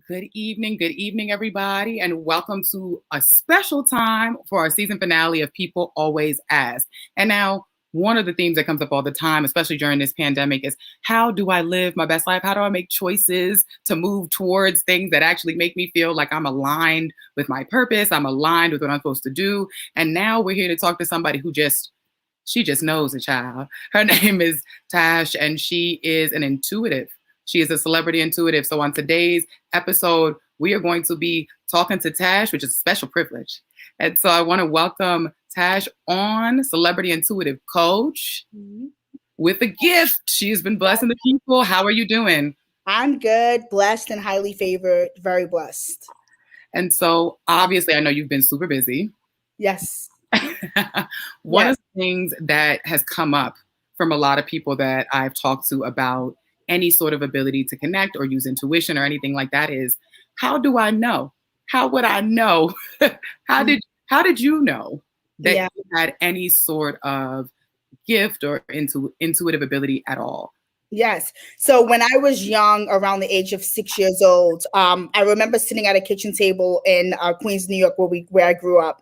Good evening, everybody, and welcome to a special time for our season finale of People Always Ask. And now, one of the themes that comes up all the time, especially during this pandemic, is how do I live my best life? How do I make choices to move towards things that actually make me feel like I'm aligned with my purpose? I'm aligned with what I'm supposed to do. And now we're here to talk to somebody she just knows a child. Her name is Tash, and she is an intuitive. She is a celebrity intuitive. So on today's episode, we are going to be talking to Tash, which is a special privilege. And so I want to welcome Tash on, celebrity intuitive coach with a gift. She's been blessing the people. How are you doing? I'm good, blessed, and highly favored. Very blessed. And so obviously, I know you've been super busy. Yes. One of the things that has come up from a lot of people that I've talked to about any sort of ability to connect or use intuition or anything like that is, how do I know? How would I know? How did you know that you had any sort of gift or intuitive ability at all? Yes. So when I was young, around the age of 6 years old, I remember sitting at a kitchen table in Queens, New York, where I grew up,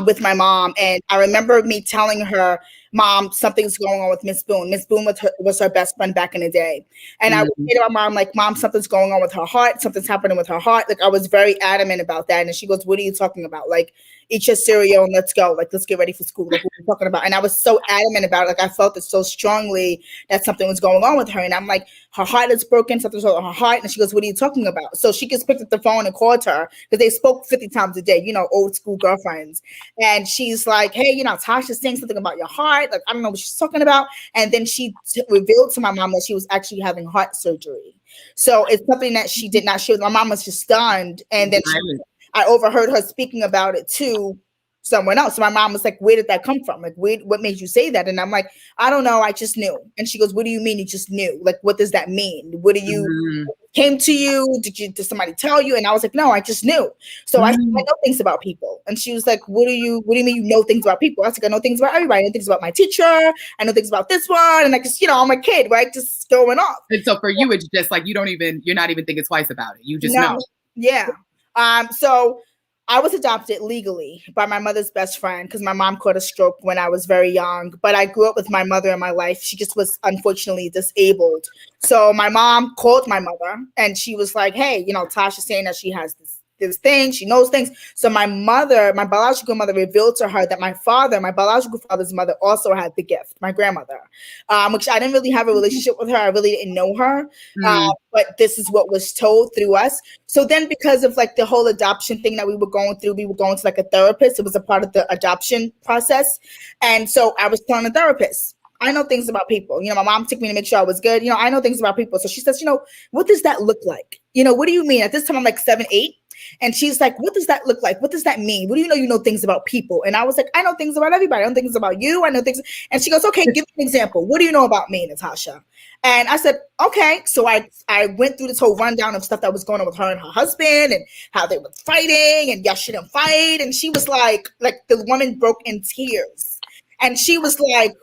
with my mom, and I remember me telling her, "Mom, something's going on with Miss Boone." Miss Boone was her best friend back in the day, and I would say to my mom, like, "Mom, something's going on with her heart. Something's happening with her heart." Like, I was very adamant about that, and she goes, "What are you talking about? Like, eat your cereal and let's go. Like, let's get ready for school. Like, what are you talking about?" And I was so adamant about it. Like, I felt it so strongly that something was going on with her. And I'm like, "Her heart is broken. Something's wrong with her heart." And she goes, "What are you talking about?" So she just picked up the phone and called her, because they spoke 50 times a day, old school girlfriends. And she's like, "Hey, Tasha's saying something about your heart. Like, I don't know what she's talking about." And then she revealed to my mom that she was actually having heart surgery. So it's something that she did not share. My mom was just stunned. And then I overheard her speaking about it to someone else. So my mom was like, "Where did that come from? Like, what made you say that?" And I'm like, "I don't know. I just knew." And she goes, "What do you mean you just knew? Like, what does that mean? What do you came to you? Did somebody tell you?" And I was like, "No, I just knew." So I said, "I know things about people." And she was like, what do you mean you know things about people?" I was like, "I know things about everybody. I know things about my teacher. I know things about this one." And I just, I'm a kid, right? Just going off. And so for you, it's just like, you're not even thinking twice about it. You just know. Yeah. So I was adopted legally by my mother's best friend, because my mom caught a stroke when I was very young. But I grew up with my mother in my life. She just was unfortunately disabled. So my mom called my mother and she was like, "Hey, Tasha is saying that she has this thing. She knows things." So my biological mother, revealed to her that my biological father's mother, also had the gift, my grandmother, which I didn't really have a relationship with her. I really didn't know her. But this is what was told through us. So then, because of like the whole adoption thing that we were going through, we were going to like a therapist. It was a part of the adoption process. And so I was telling the therapist, "I know things about people. My mom took me to make sure I was good. I know things about people." So she says, "What does that look like? What do you mean?" At this time, I'm like 7, 8. And she's like, "What does that look like? What does that mean? What do you know? You know things about people." And I was like, "I know things about everybody. I know things about you. I know things." And she goes, "Okay, give me an example. What do you know about me, Natasha?" And I said, "Okay." So I went through this whole rundown of stuff that was going on with her and her husband, and how they were fighting, and y'all shouldn't fight. And she was like the woman broke in tears. And she was like,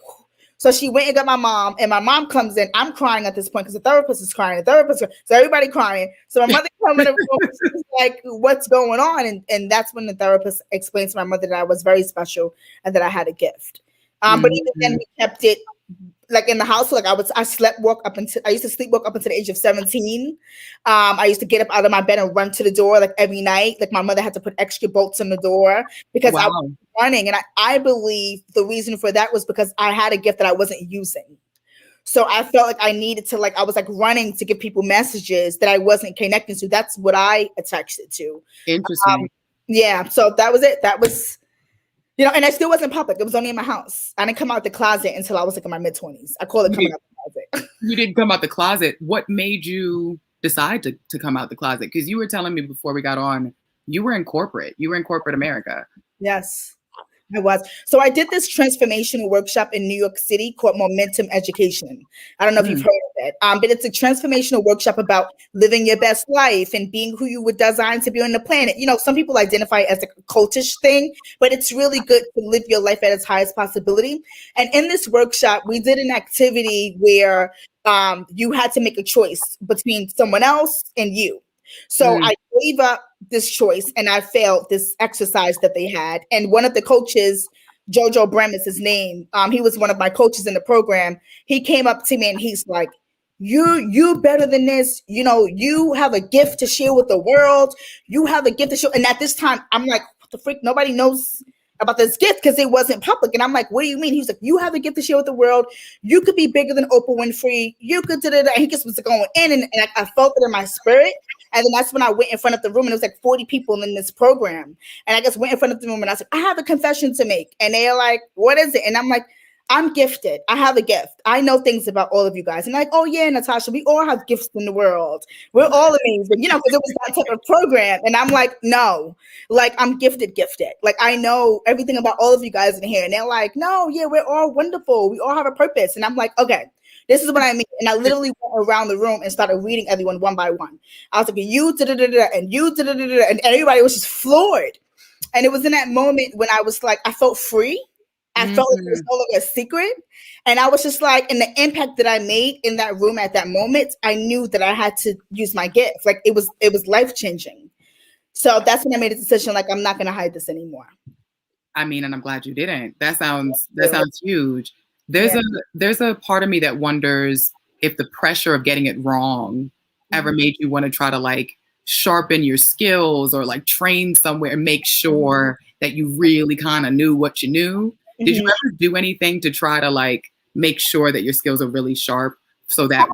so she went and got my mom, and my mom comes in. I'm crying at this point because the therapist is crying. So everybody crying. So my mother comes in the room. She's like, "What's going on?" And that's when the therapist explained to my mother that I was very special and that I had a gift. But even then, we kept it like in the house. Like I used to sleepwalk up until the age of 17. I used to get up out of my bed and run to the door like every night. Like my mother had to put extra bolts on the door because I was running. And I believe the reason for that was because I had a gift that I wasn't using. So I felt like I needed to, I was like running to give people messages that I wasn't connecting to. That's what I attached it to. Interesting. So that was it. That was, and I still wasn't public. It was only in my house. I didn't come out the closet until I was like in my mid-20s. I call it coming out the closet. You didn't come out the closet. What made you decide to come out the closet? Because you were telling me before we got on, you were in corporate. You were in corporate America. Yes, I was. So I did this transformational workshop in New York City called Momentum Education. I don't know if you've heard of it, but it's a transformational workshop about living your best life and being who you were designed to be on the planet. Some people identify it as a cultish thing, but it's really good to live your life at its highest possibility. And in this workshop, we did an activity where you had to make a choice between someone else and you. So I gave up this choice and I failed this exercise that they had. And one of the coaches, Jojo Brem is his name. He was one of my coaches in the program. He came up to me and he's like, you better than this. You know, you have a gift to share with the world. You have a gift to show. And at this time, I'm like, what the freak? Nobody knows about this gift because it wasn't public. And I'm like, what do you mean? He was like, you have a gift to share with the world. You could be bigger than Oprah Winfrey. You could da, da, da. And he just was going in and I felt it in my spirit. And then that's when I went in front of the room and it was like 40 people in this program. And I just went in front of the room and I was like, I have a confession to make. And they're like, what is it? And I'm like, I'm gifted. I have a gift. I know things about all of you guys. And like, oh yeah, Natasha, we all have gifts in the world. We're all amazing, you know, because it was that type of program. And I'm like, no, like I'm gifted. Like I know everything about all of you guys in here. And they're like, no, yeah, we're all wonderful. We all have a purpose. And I'm like, okay, this is what I mean. And I literally went around the room and started reading everyone one by one. I was like, you da-da-da-da, and you da-da-da-da, and everybody was just floored. And it was in that moment when I was like, I felt free. I felt like it was no longer a secret. And I was just like, and the impact that I made in that room at that moment, I knew that I had to use my gift. Like it was life-changing. So that's when I made a decision, like, I'm not going to hide this anymore. I mean, and I'm glad you didn't. That sounds huge. There's a part of me that wonders if the pressure of getting it wrong ever made you want to try to like sharpen your skills or like train somewhere and make sure that you really kind of knew what you knew. Did you ever do anything to try to like make sure that your skills are really sharp so that?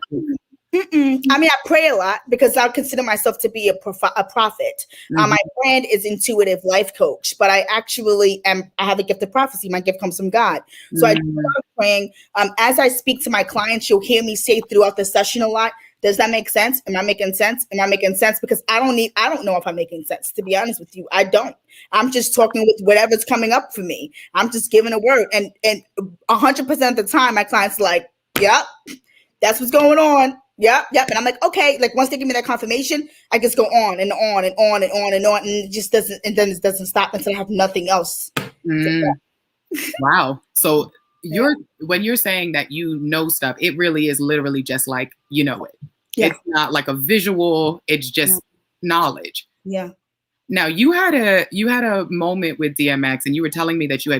I mean, I pray a lot because I consider myself to be a prophet. My brand is intuitive life coach, but I actually I have a gift of prophecy. My gift comes from God. So I do a lot of praying. As I speak to my clients, you'll hear me say throughout the session a lot, does that make sense? Am I making sense? Am I making sense? Because I don't know if I'm making sense, to be honest with you. I don't. I'm just talking with whatever's coming up for me. I'm just giving a word. And 100% of the time, my clients are like, yep, that's what's going on. Yep. And I'm like, okay. Like once they give me that confirmation, I just go on and on and on and on and on. And it just doesn't, and then it doesn't stop until I have nothing else. Wow. So when you're saying that you know stuff, it really is literally just like, you know it. Yeah. It's not like a visual, it's just knowledge. Yeah. Now you had a moment with DMX and you were telling me that you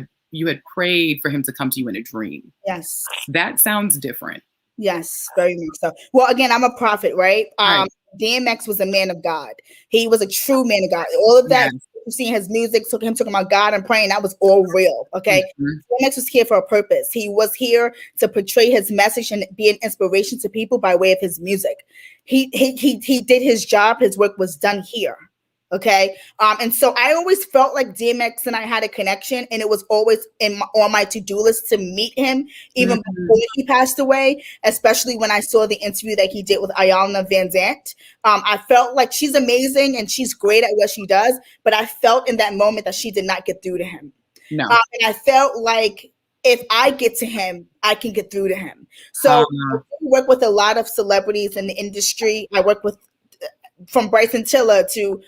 had prayed for him to come to you in a dream. Yes. That sounds different. Yes, very much so. Well, again, I'm a prophet, right? Right. DMX was a man of God. He was a true man of God. All of that, you see his music, him talking about God and praying, that was all real, okay? DMX was here for a purpose. He was here to portray his message and be an inspiration to people by way of his music. He did his job. His work was done here. Okay. And so I always felt like DMX and I had a connection, and it was always on my to-do list to meet him even before he passed away, especially when I saw the interview that he did with Ayana Van Zant. I felt like she's amazing and she's great at what she does, but I felt in that moment that she did not get through to him. No. And I felt like if I get to him, I can get through to him. So I work with a lot of celebrities in the industry. I work with from Bryson Tiller to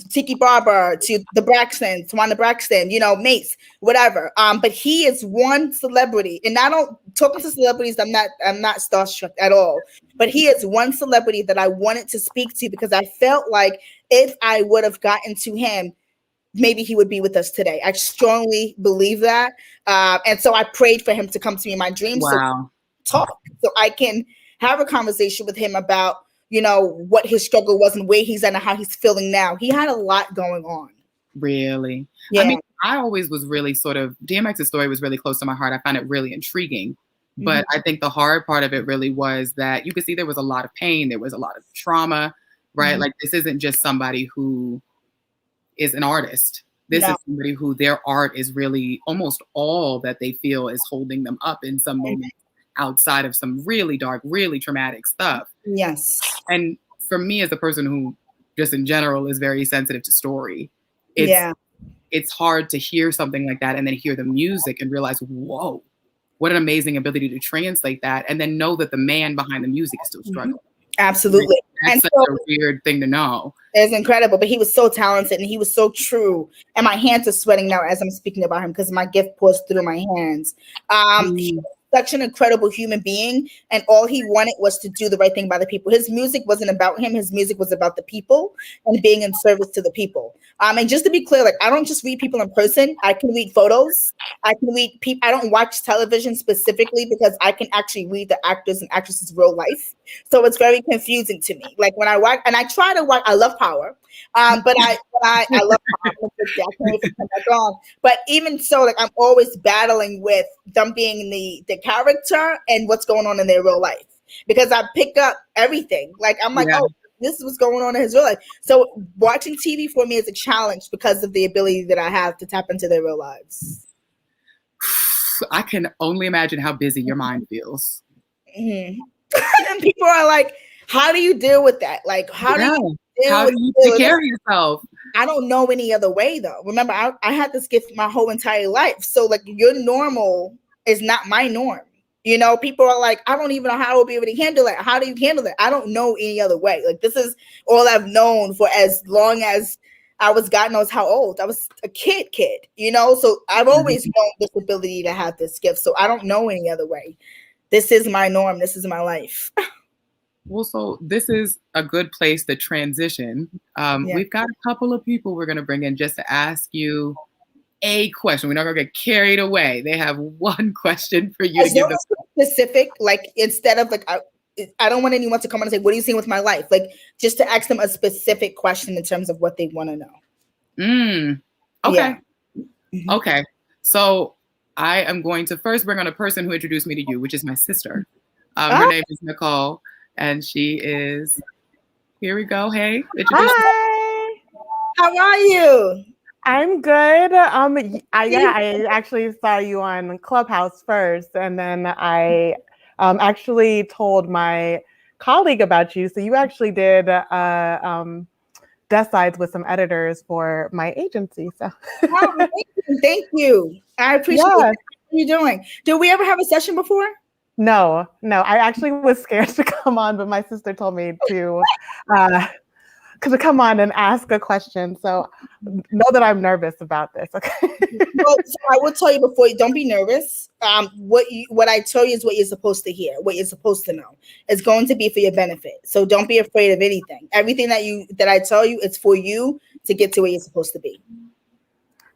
Tiki Barber to the Braxton, Tawana Braxton, you know, Mace, whatever. But he is one celebrity, and I don't talking to celebrities. I'm not starstruck at all. But he is one celebrity that I wanted to speak to because I felt like if I would have gotten to him, maybe he would be with us today. I strongly believe that, and so I prayed for him to come to me in my dreams. Wow. So I can have a conversation with him about, you know, what his struggle was and where he's at and how he's feeling now. He had a lot going on. Really? Yeah. I mean, I always was really DMX's story was really close to my heart. I found it really intriguing. But I think the hard part of it really was that you could see there was a lot of pain. There was a lot of trauma, right? Like this isn't just somebody who is an artist. This is somebody who their art is really almost all that they feel is holding them up in some moment outside of some really dark, really traumatic stuff. Yes. And for me as a person who just in general is very sensitive to story, it's hard to hear something like that and then hear the music and realize, whoa, what an amazing ability to translate that and then know that the man behind the music is still struggling. Absolutely. That's such a weird thing to know. It's incredible, but he was so talented and he was so true. And my hands are sweating now as I'm speaking about him because my gift pours through my hands. such an incredible human being, and all he wanted was to do the right thing by the people. His music wasn't about him. His music was about the people and being in service to the people. And just to be clear, like, I don't just read people in person. I can read photos. I can read people. I don't watch television specifically because I can actually read the actors and actresses' real life. So it's very confusing to me. Like when I watch, and I try to watch. I love Power, but I love Power. I can't wait to come back on. But even so, like I'm always battling with them being the character and what's going on in their real life because I pick up everything. Like I'm like, oh, this is what's going on in his real life. So watching TV for me is a challenge because of the ability that I have to tap into their real lives. I can only imagine how busy your mind feels. Mm-hmm. And people are like, how do you deal with that? Like, how do you take care of yourself? I don't know any other way though. Remember, I had this gift my whole entire life. So like your normal is not my norm. You know, people are like, I don't even know how to be able to handle it. How do you handle it? I don't know any other way. Like this is all I've known for as long as I was, God knows how old. I was a kid, you know? So I've always known this ability to have this gift. So I don't know any other way. This is my norm. This is my life. Well, so this is a good place to transition. We've got a couple of people we're going to bring in just to ask you a question. We're not going to get carried away. They have one question for you to give them. Specific, like instead of like, I don't want anyone to come on and say, what are you seeing with my life? Like just to ask them a specific question in terms of what they want to know. Okay. Yeah. Okay. So I am going to first bring on a person who introduced me to you, which is my sister. Her name is Nicole. And she is, here we go. Hey. Hi. How are you? I'm good. I actually saw you on Clubhouse first. And then I actually told my colleague about you. So you actually did desk sides with some editors for my agency. So thank you. I appreciate it. How are you doing? Did we ever have a session before? No. I actually was scared to come on, but my sister told me to come on and ask a question. So know that I'm nervous about this. Okay. Well, so I will tell you before, don't be nervous. What I tell you is what you're supposed to hear, what you're supposed to know. It's going to be for your benefit. So don't be afraid of anything. Everything that I tell you, it's for you to get to where you're supposed to be.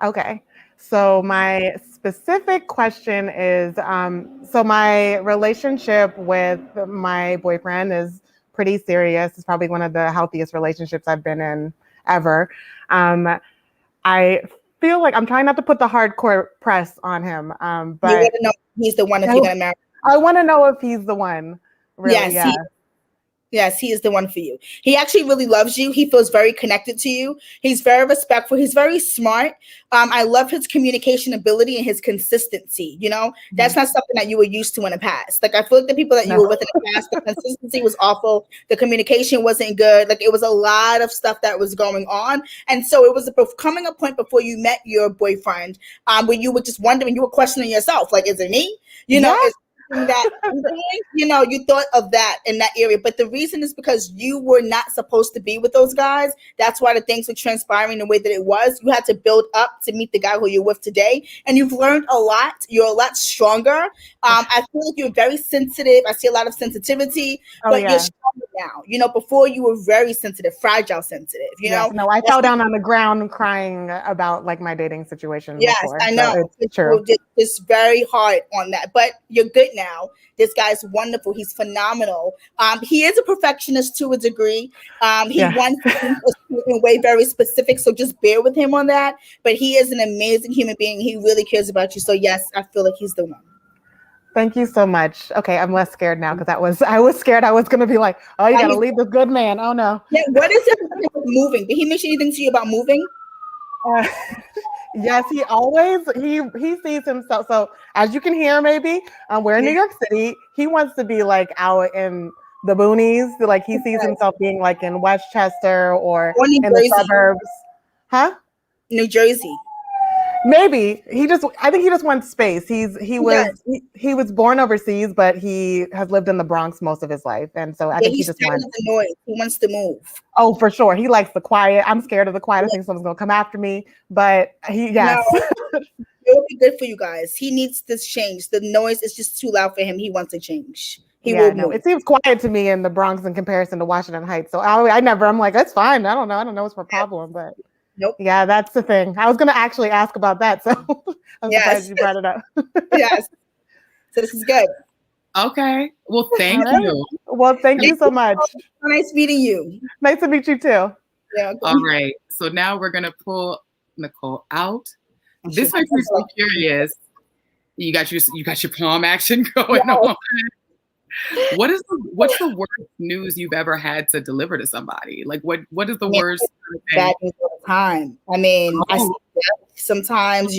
Okay. So my specific question is, so my relationship with my boyfriend is pretty serious. It's probably one of the healthiest relationships I've been in ever. I feel like I'm trying not to put the hardcore press on him, but you want to know if he's the one if you're gonna marry. I want to know if he's the one. Really, Yes, he is the one for you. He actually really loves you. He feels very connected to you. He's very respectful. He's very smart. I love his communication ability and his consistency. You know, that's not something that you were used to in the past. Like I feel like the people that you were with in the past, the consistency was awful. The communication wasn't good. Like it was a lot of stuff that was going on. And so it was coming a point before you met your boyfriend where you were just wondering, you were questioning yourself, like, is it me? You know, that you know, you thought of that in that area, but the reason is because you were not supposed to be with those guys. That's why the things were transpiring the way that it was. You had to build up to meet the guy who you're with today, and you've learned a lot. You're a lot stronger. I feel like you're very sensitive. I see a lot of sensitivity, but you're stronger now. You know, before you were very sensitive, fragile sensitive. You know, no, I fell down on the ground crying about like my dating situation. Yes, before, I know. So it's true. It's very hard on that, but you're good now. This guy's wonderful. He's phenomenal. He is a perfectionist to a degree. He wants things in a way very specific, so just bear with him on that. But he is an amazing human being. He really cares about you. So yes, I feel like he's the one. Thank you so much. Okay, I'm less scared now because I was scared I was going to be like, oh, you got to leave this good man. Oh no. Yeah. What is it with moving? Did he mention anything to you about moving? Yes, he sees himself. So as you can hear, maybe we're in New York City. He wants to be like out in the boonies. Like he sees himself being like in Westchester or in the suburbs. Huh? New Jersey. Maybe I think he just wants space. He was born overseas, but he has lived in the Bronx most of his life, and so I think he just wants the noise. He wants to move. Oh, for sure. He likes the quiet. I'm scared of the quiet. I think someone's gonna come after me, but It will be good for you guys. He needs this change. The noise is just too loud for him. He wants to change. He Yeah, will no, move. it seems quiet to me in the Bronx in comparison to Washington Heights. So I'm like, that's fine. I don't know. I don't know what's my problem, but Nope. yeah, that's the thing. I was going to actually ask about that. So I'm surprised Yes. you brought it up. Yes. So this is good. Okay. Well, All thank right. you. Well, thank you so much. Nice meeting you. Nice to meet you too. Yeah. Okay. All right. So now we're gonna pull Nicole out. Sure. This makes me so curious. You got your palm action going on. What's the worst news you've ever had to deliver to somebody? Like what is the worst Bad news all the time. I mean, I see Oh, that sometimes,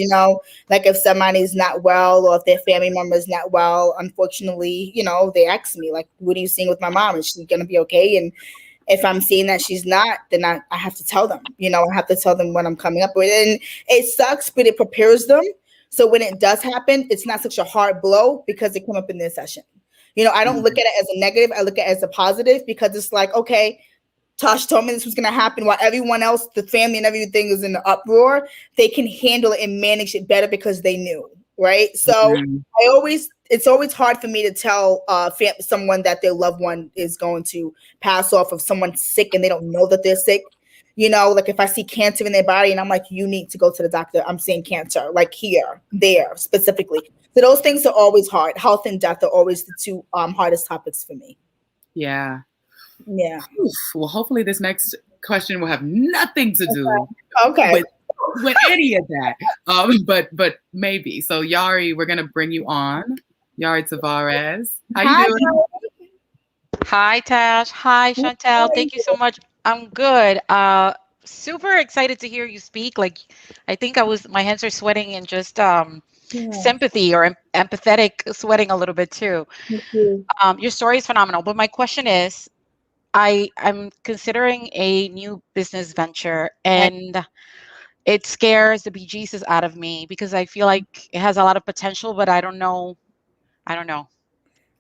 like if somebody's not well or if their family member is not well, unfortunately, they ask me, like, what are you seeing with my mom? Is she gonna be okay? And if I'm seeing that she's not, then I have to tell them. I have to tell them what I'm coming up with. And it sucks, but it prepares them. So when it does happen, it's not such a hard blow because it came up in their session. I don't look at it as a negative. I look at it as a positive because it's like, okay, Tash told me this was going to happen while everyone else, the family and everything is in the uproar. They can handle it and manage it better because they knew, right? So it's always hard for me to tell someone that their loved one is going to pass off, if someone's sick and they don't know that they're sick. Like if I see cancer in their body and I'm like, you need to go to the doctor. I'm seeing cancer, like here, there, specifically. So those things are always hard. Health and death are always the two hardest topics for me. yeah. Yeah. Oof. Well, hopefully this next question will have nothing to do with any of that. But maybe. So Yari, we're gonna bring you on. Yari Tavares. How you doing? Yari. Hi, Tash. Hi, Chantel. Thank you so much. I'm good. Super excited to hear you speak. Like, I think my hands are sweating in just sympathy or empathetic sweating a little bit too. Your story is phenomenal. But my question is, I'm considering a new business venture, and it scares the bejesus out of me because I feel like it has a lot of potential, but I don't know. I don't know.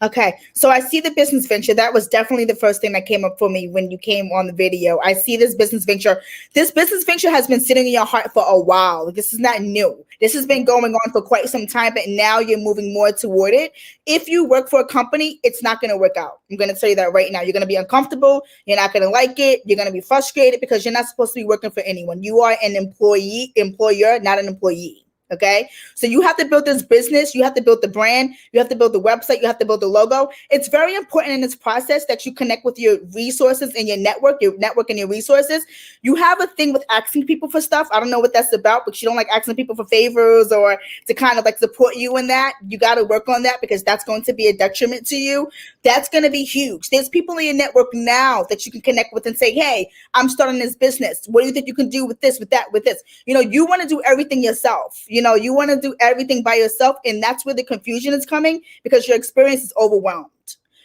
Okay, so I see the business venture. That was definitely the first thing that came up for me when you came on the video. I see this business venture. This business venture has been sitting in your heart for a while. This is not new. This has been going on for quite some time, but now you're moving more toward it. If you work for a company, it's not going to work out. I'm going to tell you that right now. You're going to be uncomfortable. You're not going to like it. You're going to be frustrated because you're not supposed to be working for anyone. You are an employer, not an employee. Okay, so you have to build this business, you have to build the brand, you have to build the website, you have to build the logo. It's very important in this process that you connect with your resources and your network and your resources. You have a thing with asking people for stuff. I don't know what that's about, but you don't like asking people for favors or to kind of like support you in that. You got to work on that because that's going to be a detriment to you. That's going to be huge. There's people in your network now that you can connect with and say, hey, I'm starting this business. What do you think you can do with this, with that, with this? You want to do everything yourself. You want to do everything by yourself. And that's where the confusion is coming because your experience is overwhelmed.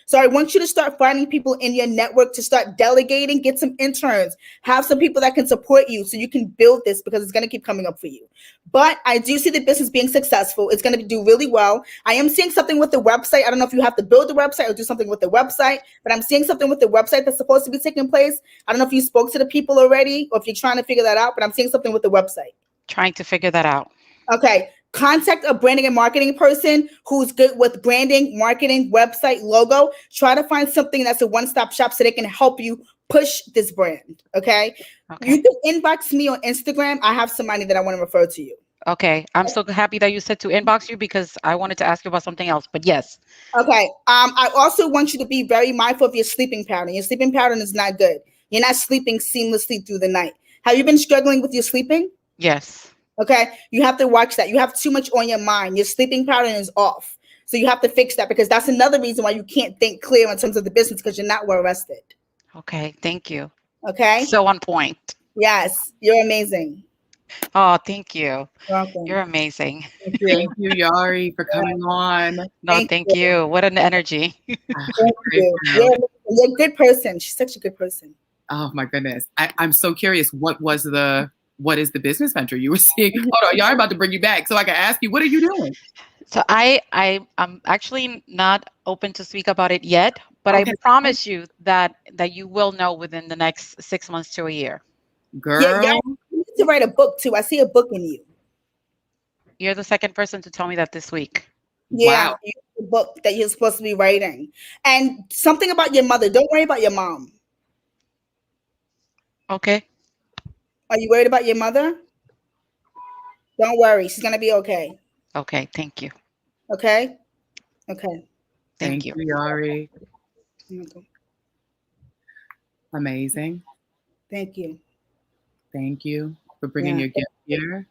So I want you to start finding people in your network to start delegating, get some interns, have some people that can support you so you can build this because it's going to keep coming up for you. But I do see the business being successful. It's going to do really well. I am seeing something with the website. I don't know if you have to build the website or do something with the website, but I'm seeing something with the website that's supposed to be taking place. I don't know if you spoke to the people already or if you're trying to figure that out, but I'm seeing something with the website. Trying to figure that out. Okay. Contact a branding and marketing person who's good with branding, marketing, website, logo. Try to find something that's a one-stop shop so they can help you push this brand. Okay. You can inbox me on Instagram. I have somebody that I want to refer to you. Okay. I'm so happy that you said to inbox you because I wanted to ask you about something else, but yes. Okay. I also want you to be very mindful of your sleeping pattern. Your sleeping pattern is not good. You're not sleeping seamlessly through the night. Have you been struggling with your sleeping? Yes. Okay, you have to watch that. You have too much on your mind. Your sleeping pattern is off. So you have to fix that because that's another reason why you can't think clear in terms of the business because you're not well rested. Okay, thank you. Okay. So on point. Yes, you're amazing. Oh, thank you. Welcome. You're amazing. Thank you, Yari, for coming on. No, thank you. What an energy. Thank you. You're a good person. She's such a good person. Oh my goodness. I'm so curious. What is the business venture you were seeing? Hold on, Yari about to bring you back so I can ask you, what are you doing? So I'm actually not open to speak about it yet, but I promise you that you will know within the next 6 months to a year. Girl. Yeah, you need to write a book too. I see a book in you. You're the second person to tell me that this week. Yeah, Wow. the book that you're supposed to be writing. And something about your mother. Don't worry about your mom. Okay. Are you worried about your mother? Don't worry. She's going to be okay. Okay. Thank you. Okay? Okay. Thank Thank you. you, Yari. Okay. Amazing. Thank you. Thank you for bringing Yeah. your gift here.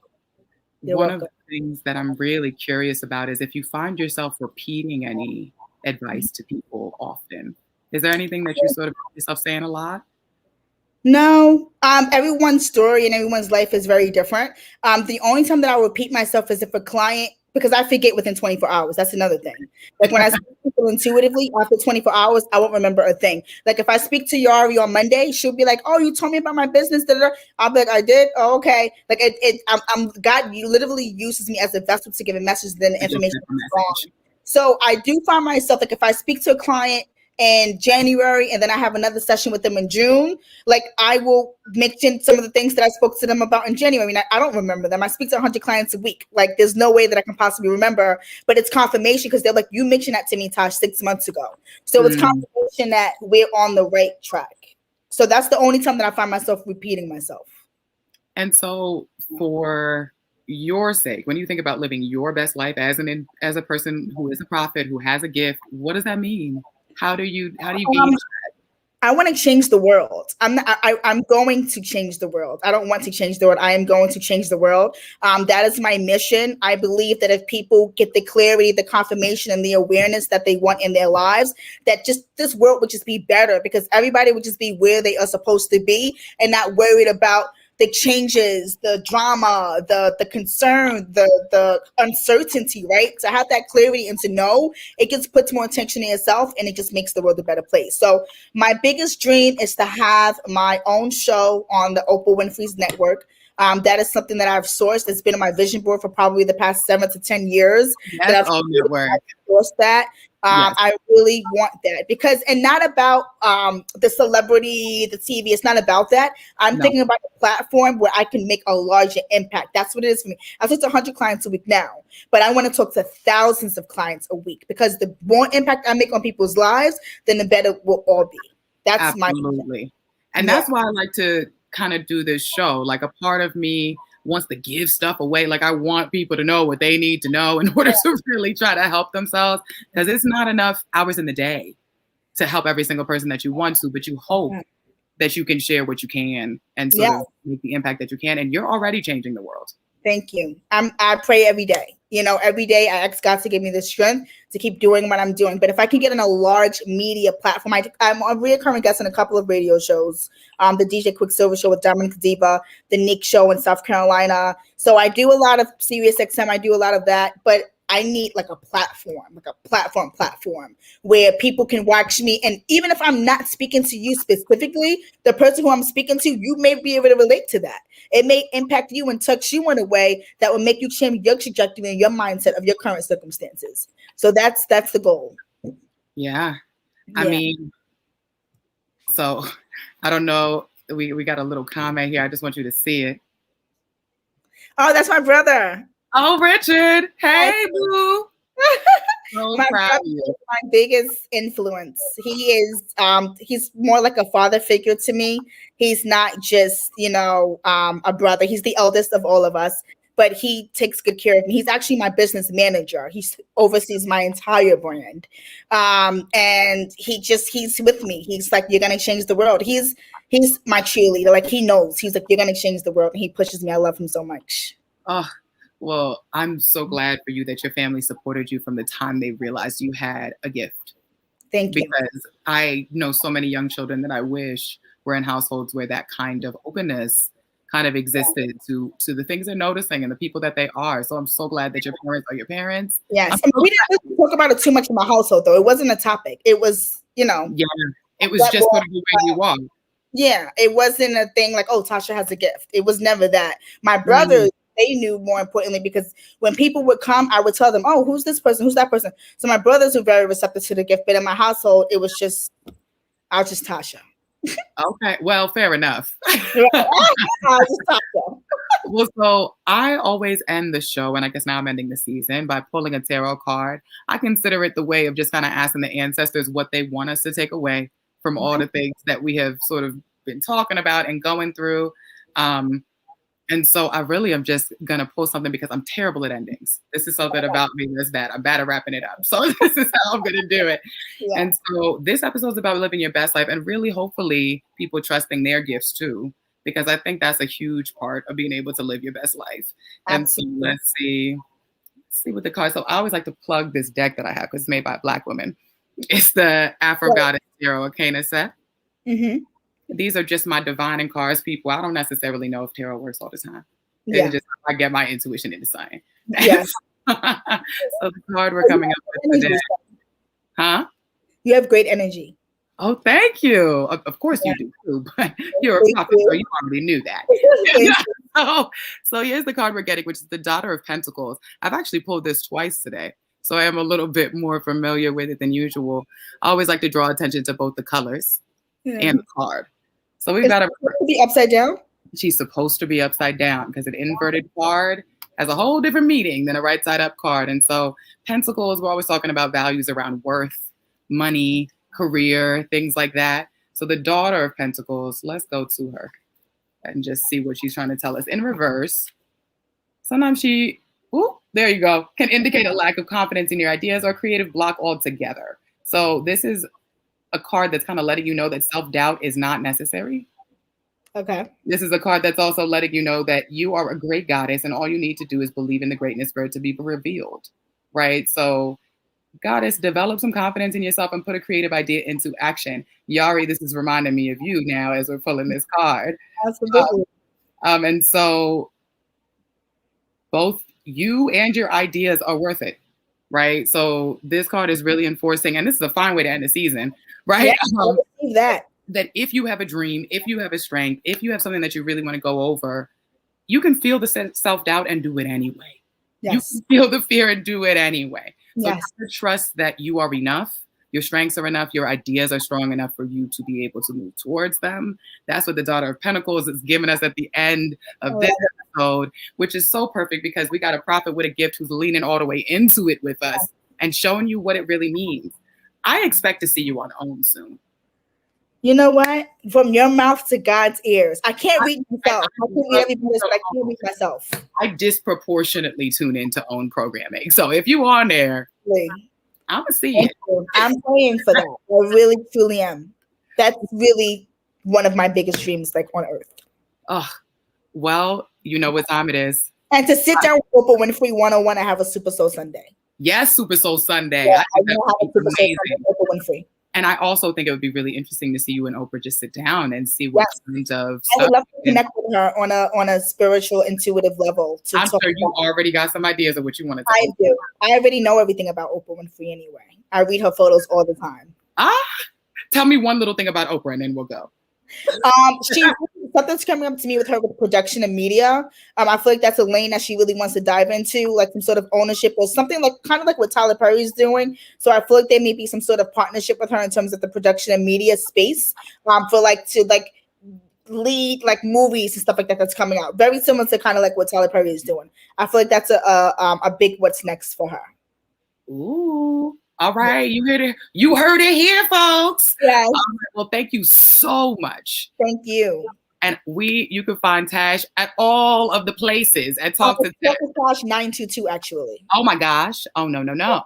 You're One of welcome. the things that I'm really curious about is if you find yourself repeating any advice to people often. Is there anything that you sort of find yourself saying a lot? No, everyone's story and everyone's life is very different. The only time that I repeat myself is if a client, because I forget within 24 hours. That's another thing. Like when I speak to people intuitively, after 24 hours, I won't remember a thing. Like if I speak to Yari on Monday, she'll be like, "Oh, you told me about my business." Da, da, da. I'll be like, "I did." Oh, okay. Like I'm God. You literally uses me as a vessel to give a message. Then the I just information sent a is gone. message. So I do find myself like if I speak to a client in January and then I have another session with them in June, like I will mention some of the things that I spoke to them about in January. I mean, I don't remember them. I speak to 100 clients a week. Like there's no way that I can possibly remember, but it's confirmation because they're like, you mentioned that to me, Tash, 6 months ago. So it's confirmation that we're on the right track. So that's the only time that I find myself repeating myself. And so for your sake, when you think about living your best life as a person who is a prophet, who has a gift, what does that mean? How do you gauge? I want to change the world. I'm going to change the world. I don't want to change the world. I am going to change the world. That is my mission. I believe that if people get the clarity, the confirmation, and the awareness that they want in their lives, that just this world would just be better because everybody would just be where they are supposed to be and not worried about the changes, the drama, the concern, the uncertainty, right? To have that clarity and to know, it just puts more attention in yourself and it just makes the world a better place. So my biggest dream is to have my own show on the Oprah Winfrey's network. That is something that I've sourced. It's been on my vision board for probably the past 7 to 10 years. Yes, That I've network. sourced that. Yes. I really want that because, and not about the celebrity, the TV. It's not about that. I'm thinking about a platform where I can make a larger impact. That's what it is for me. I talk to 100 clients a week now, but I want to talk to thousands of clients a week because the more impact I make on people's lives, then the better we'll all be. That's absolutely. And that's why I like to kind of do this show. Like a part of me wants to give stuff away. Like I want people to know what they need to know in order to really try to help themselves. Because it's not enough hours in the day to help every single person that you want to, but you hope that you can share what you can and sort of make the impact that you can. And you're already changing the world. Thank you. I pray every day. You know, every day I ask God to give me the strength to keep doing what I'm doing. But if I can get on a large media platform, I'm a recurring guest on a couple of radio shows. The DJ Quicksilver show with Dominic Diva, the Nick show in South Carolina. So I do a lot of Sirius XM. I do a lot of that. But I need like a platform where people can watch me. And even if I'm not speaking to you specifically, the person who I'm speaking to, you may be able to relate to that. It may impact you and touch you in a way that will make you change your trajectory and your mindset of your current circumstances. So that's the goal. Yeah. I mean, so I don't know. We got a little comment here. I just want you to see it. Oh, that's my brother. Oh, Richard. Hey, boo. So My proud brother of you. is my biggest influence. He is he's more like a father figure to me. He's not just, a brother. He's the eldest of all of us, but he takes good care of me. He's actually my business manager. He oversees my entire brand. And he's with me. He's like, you're gonna change the world. He's my cheerleader. Like he knows. He's like, you're gonna change the world. And he pushes me. I love him so much. Oh, well, I'm so glad for you that your family supported you from the time they realized you had a gift. Thank you. Because I know so many young children that I wish were in households where that kind of openness kind of existed to the things they're noticing and the people that they are. So I'm so glad that your parents are your parents. Yes. We didn't really talk about it too much in my household, though. It wasn't a topic. It was, Yeah, it was just sort of the way you are. Yeah, it wasn't a thing like, oh, Tasha has a gift. It was never that. My brothers, they knew more importantly because when people would come, I would tell them, oh, who's this person? Who's that person? So my brothers were very receptive to the gift. But in my household, I was just Tasha. Okay, well, fair enough. I was just Tasha. Well, so I always end the show, and I guess now I'm ending the season by pulling a tarot card. I consider it the way of just kind of asking the ancestors what they want us to take away from all the things that we have sort of been talking about and going through. And so I really am just going to pull something because I'm terrible at endings. This is something about me that's bad. I'm bad at wrapping it up. So this is how I'm going to do it. Yeah. And so this episode is about living your best life and really, hopefully, people trusting their gifts too, because I think that's a huge part of being able to live your best life. Absolutely. And so let's see what the cards. So I always like to plug this deck that I have because it's made by a Black woman. It's the Afro Goddess Tarot Arcana set. Mm-hmm. These are just my divining cards, people. I don't necessarily know if tarot works all the time. Yeah. It's just I get my intuition into sign. Yes. So the card we're coming up with today. Huh? You have great energy. Oh, thank you. Of course you do too, but you're a prophet, so you already knew that. So here's the card we're getting, which is the Daughter of Pentacles. I've actually pulled this twice today, so I am a little bit more familiar with it than usual. I always like to draw attention to both the colors and the card. So we've got to be upside down. She's supposed to be upside down because an inverted card has a whole different meaning than a right side up card. And so Pentacles, we're always talking about values around worth, money, career, things like that. So the Daughter of Pentacles, let's go to her and just see what she's trying to tell us. In reverse, sometimes there you go, can indicate a lack of confidence in your ideas or creative block altogether. So this is a card that's kind of letting you know that self-doubt is not necessary. Okay. This is a card that's also letting you know that you are a great goddess and all you need to do is believe in the greatness for it to be revealed, right? So goddess, develop some confidence in yourself and put a creative idea into action. Yari, this is reminding me of you now as we're pulling this card. Absolutely. And so both you and your ideas are worth it, right? So this card is really enforcing, and this is a fine way to end the season, right? Yeah, that if you have a dream, if you have a strength, if you have something that you really want to go over, you can feel the self-doubt and do it anyway. Yes. You can feel the fear and do it anyway. So you have to trust that you are enough, your strengths are enough, your ideas are strong enough for you to be able to move towards them. That's what the Daughter of Pentacles is giving us at the end of this episode, which is so perfect because we got a prophet with a gift who's leaning all the way into it with us and showing you what it really means. I expect to see you on OWN soon. You know what? From your mouth to God's ears. I can't read myself. I can't read everybody, but I can't read myself. I disproportionately tune into OWN programming. So if you on there, I'm gonna see it. I'm praying for that. I really, truly am. That's really one of my biggest dreams, like on earth. Oh, well, you know what time it is. And to sit down with Oprah Winfrey 101 and have a Super Soul Sunday. Yes, Super Soul Sunday. Yeah, I think that would be amazing. Oprah Winfrey. And I also think it would be really interesting to see you and Oprah just sit down and see what kinds of stuff. I would love to connect with her on a spiritual, intuitive level. I'm sure you already got some ideas of what you want to I do. I already know everything about Oprah Winfrey anyway. I read her photos all the time. Tell me one little thing about Oprah and then we'll go. Something's coming up to me with her with production and media. I feel like that's a lane that she really wants to dive into, like some sort of ownership or something like kind of like what Tyler Perry's doing. So I feel like there may be some sort of partnership with her in terms of the production and media space for like to like lead like movies and stuff like that that's coming out. Very similar to kind of like what Tyler Perry is doing. I feel like that's a big what's next for her. Ooh. All right, you heard it here, folks. Yes. Well, thank you so much. Thank you. And you can find Tash at all of the places at Talk to Tash. Tash 922 actually. Oh my gosh. Oh no.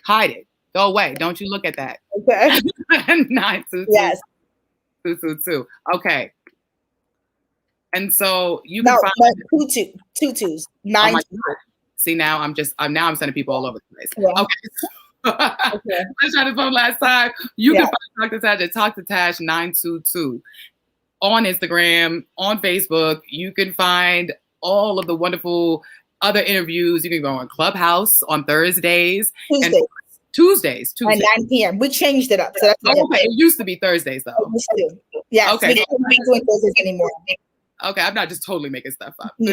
Hide it. Go away. Don't you look at that. Okay. 922. Yes. 222. Okay. And so you can find two twos. Oh my God. See, now I'm sending people all over the place. Yeah. Okay. I tried to phone last time. You can find Talk to Tash at Talk to Tash 922 on Instagram, on Facebook. You can find all of the wonderful other interviews. You can go on Clubhouse on Thursdays. Tuesdays. At 9 p.m. We changed it up. So that's okay. It used to be Thursdays though. Yes. Okay. We don't be doing Thursdays anymore. Okay, I'm not just totally making stuff up. No,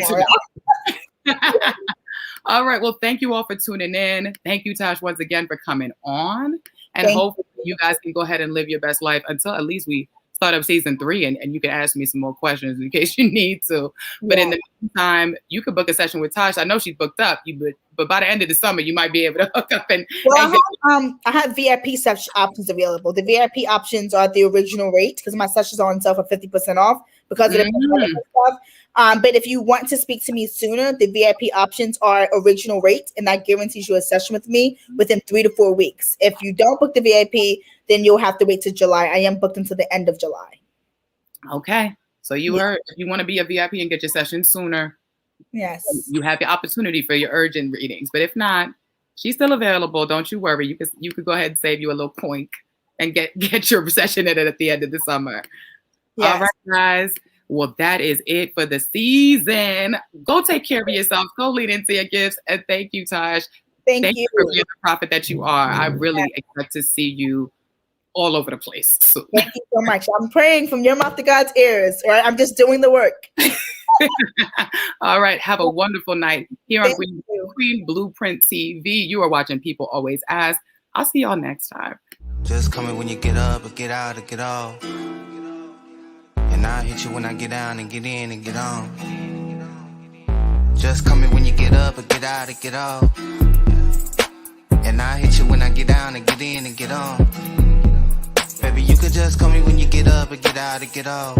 all right. Well, thank you all for tuning in. Thank you, Tash, once again for coming on. And hopefully you guys can go ahead and live your best life until at least we start up season 3 and you can ask me some more questions in case you need to. But in the meantime, you could book a session with Tash. I know she's booked up, but by the end of the summer, you might be able to hook up and. Well, I have VIP options available. The VIP options are the original rate because my sessions are on sale for 50% off because of the stuff. But if you want to speak to me sooner, the VIP options are original rate, and that guarantees you a session with me within 3 to 4 weeks. If you don't book the VIP, then you'll have to wait till July. I am booked until the end of July. Okay. So you heard, if you want to be a VIP and get your session sooner, yes, you have the opportunity for your urgent readings. But if not, she's still available. Don't you worry. You could go ahead and save you a little point and get your session in it at the end of the summer. Yes. All right, guys. Well, that is it for the season. Go take care of yourself. Go lead into your gifts. And thank you, Tash. Thank you for being the prophet that you are. I really expect to see you all over the place. So. Thank you so much. I'm praying from your mouth to God's ears. Right? I'm just doing the work. All right. Have a wonderful night here on Queen Blueprint TV. You are watching People Always Ask. I'll see y'all next time. Just call me when you get up or get out or get off. And I'll hit you when I get down and get in and get on. Just call me when you get up or get out or get off. And I'll hit you when I get down and get in and get on. Baby, you could just call me when you get up or get out or get off.